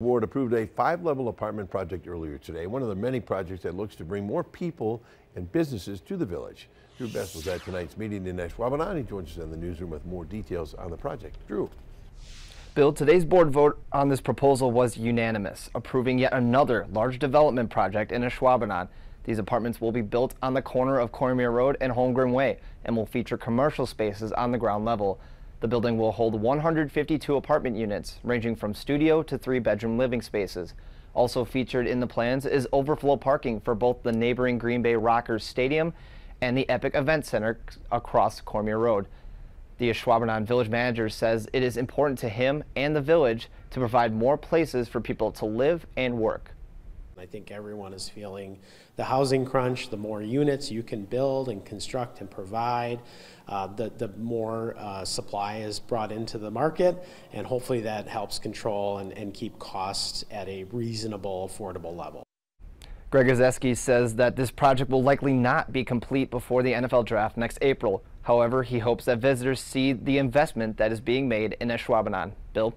Board approved a 5-level apartment project earlier today, one of the many projects that looks to bring more people and businesses to the village. Drew Best was at tonight's meeting in Ashwaubenon. He joins us in the newsroom with more details on the project. Drew. Bill, today's board vote on this proposal was unanimous, approving yet another large development project in Ashwaubenon. These apartments will be built on the corner of Cormier Road and Holmgren Way and will feature commercial spaces on the ground level. The building will hold 152 apartment units, ranging from studio to 3-bedroom living spaces. Also featured in the plans is overflow parking for both the neighboring Green Bay Rockers Stadium and the Epic Event Center across Cormier Road. The Ashwaubenon village manager says it is important to him and the village to provide more places for people to live and work. I think everyone is feeling the housing crunch. The more units you can build and construct and provide, the more supply is brought into the market, and hopefully that helps control and keep costs at a reasonable, affordable level. Greg Ozeski says that this project will likely not be complete before the NFL draft next April. However, he hopes that visitors see the investment that is being made in Ashwaubenon. Bill?